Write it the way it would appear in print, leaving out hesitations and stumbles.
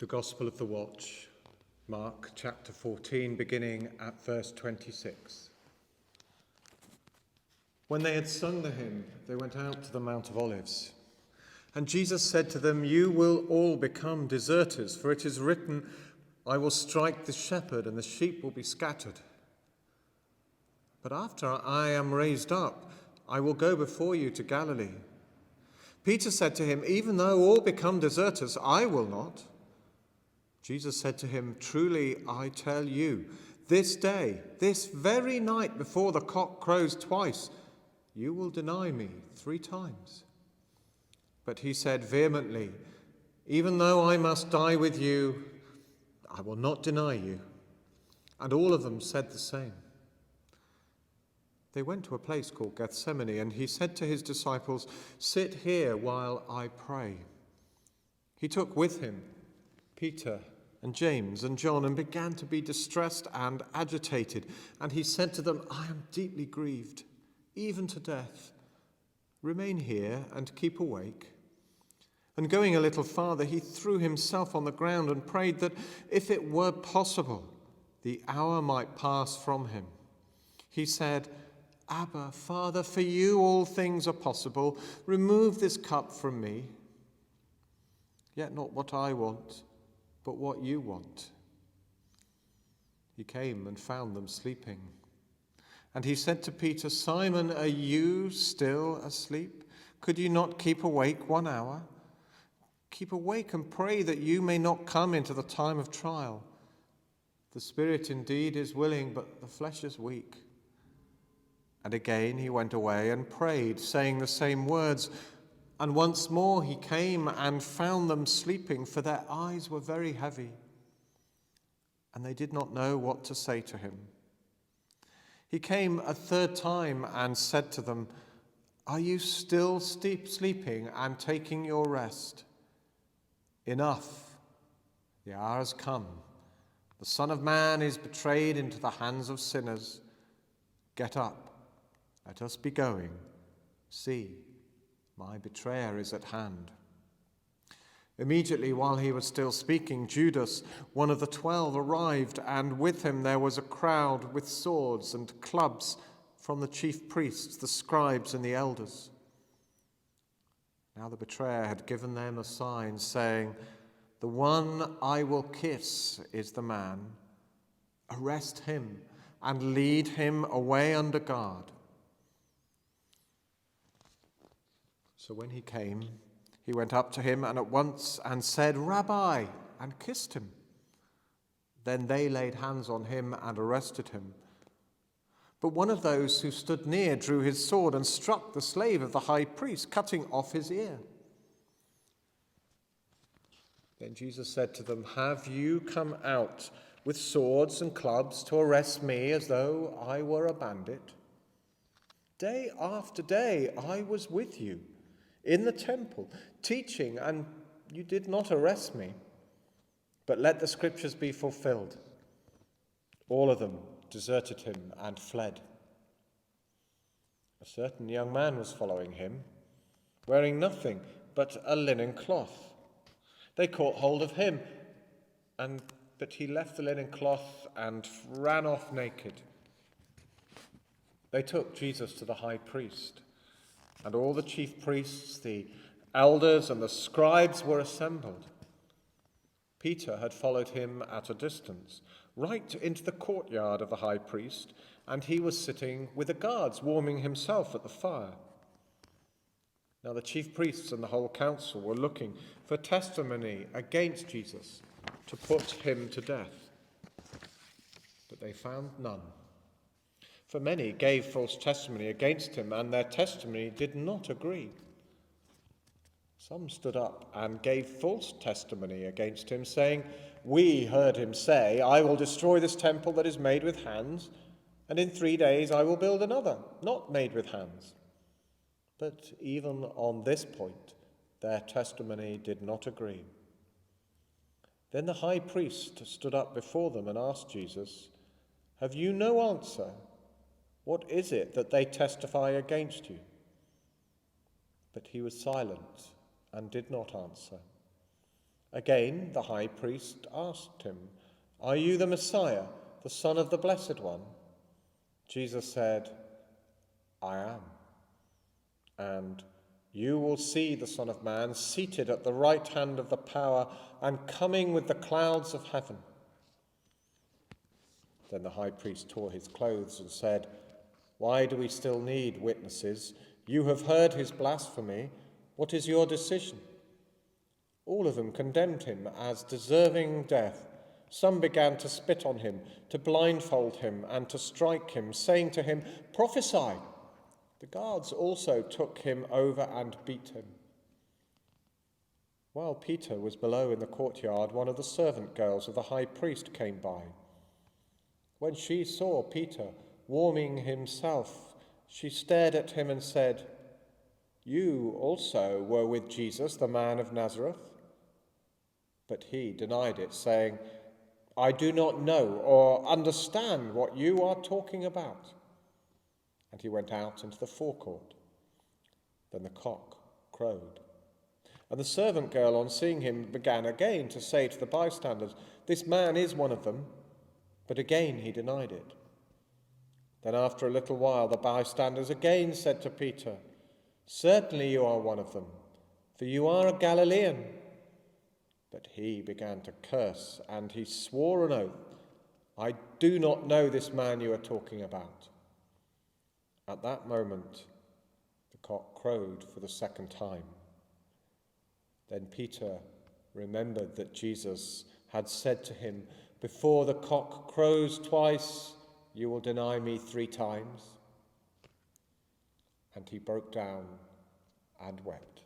The Gospel of the Watch, Mark chapter 14, beginning at verse 26. When they had sung the hymn, they went out to the Mount of Olives. And Jesus said to them, "You will all become deserters, for it is written, 'I will strike the shepherd, and the sheep will be scattered.' But after I am raised up, I will go before you to Galilee." Peter said to him, "Even though all become deserters, I will not." Jesus said to him, "Truly I tell you, this day, this very night before the cock crows twice, you will deny me 3 times." But he said vehemently, "Even though I must die with you, I will not deny you." And all of them said the same. They went to a place called Gethsemane, and he said to his disciples, "Sit here while I pray." He took with him Peter and James and John and began to be distressed and agitated. And he said to them, "I am deeply grieved, even to death. Remain here and keep awake." And going a little farther, he threw himself on the ground and prayed that if it were possible, the hour might pass from him. He said, "Abba, Father, for you all things are possible. Remove this cup from me. Yet not what I want, but what you want." He came and found them sleeping. And he said to Peter, "Simon, are you still asleep? Could you not keep awake 1 hour? Keep awake and pray that you may not come into the time of trial. The spirit indeed is willing, but the flesh is weak." And again he went away and prayed, saying the same words. And once more he came and found them sleeping, for their eyes were very heavy, and they did not know what to say to him. He came a 3rd time and said to them, "Are you still sleeping and taking your rest? Enough, the hour has come. The Son of Man is betrayed into the hands of sinners. Get up, let us be going. See, my betrayer is at hand." Immediately while he was still speaking, Judas, one of the 12, arrived, and with him there was a crowd with swords and clubs from the chief priests, the scribes, and the elders. Now the betrayer had given them a sign, saying, "The one I will kiss is the man. Arrest him and lead him away under guard." So when he came, he went up to him and at once and said, "Rabbi," and kissed him. Then they laid hands on him and arrested him. But one of those who stood near drew his sword and struck the slave of the high priest, cutting off his ear. Then Jesus said to them, "Have you come out with swords and clubs to arrest me as though I were a bandit? Day after day I was with you in the temple, teaching, and you did not arrest me. But let the scriptures be fulfilled." All of them deserted him and fled. A certain young man was following him, wearing nothing but a linen cloth. They caught hold of him, but he left the linen cloth and ran off naked. They took Jesus to the high priest, and all the chief priests, the elders, and the scribes were assembled. Peter had followed him at a distance, right into the courtyard of the high priest, and he was sitting with the guards, warming himself at the fire. Now the chief priests and the whole council were looking for testimony against Jesus to put him to death, but they found none. For many gave false testimony against him, and their testimony did not agree. Some stood up and gave false testimony against him, saying, "We heard him say, 'I will destroy this temple that is made with hands, and in 3 days I will build another, not made with hands.' But even on this point, their testimony did not agree." Then the high priest stood up before them and asked Jesus, "Have you no answer? What is it that they testify against you?" But he was silent and did not answer. Again, the high priest asked him, "Are you the Messiah, the Son of the Blessed One?" Jesus said, "I am. And you will see the Son of Man seated at the right hand of the power and coming with the clouds of heaven." Then the high priest tore his clothes and said, "Why do we still need witnesses? You have heard his blasphemy. What is your decision?" All of them condemned him as deserving death. Some began to spit on him, to blindfold him, and to strike him, saying to him, "Prophesy." The guards also took him over and beat him. While Peter was below in the courtyard, one of the servant girls of the high priest came by. When she saw Peter warming himself, she stared at him and said, "You also were with Jesus, the man of Nazareth?" But he denied it, saying, "I do not know or understand what you are talking about." And he went out into the forecourt. Then the cock crowed. And the servant girl, on seeing him, began again to say to the bystanders, "This man is one of them." But again he denied it. Then after a little while the bystanders again said to Peter, "Certainly you are one of them, for you are a Galilean." But he began to curse, and he swore an oath, "I do not know this man you are talking about." At that moment, the cock crowed for the second time. Then Peter remembered that Jesus had said to him, "Before the cock crows twice, you will deny me 3 times." And he broke down and wept.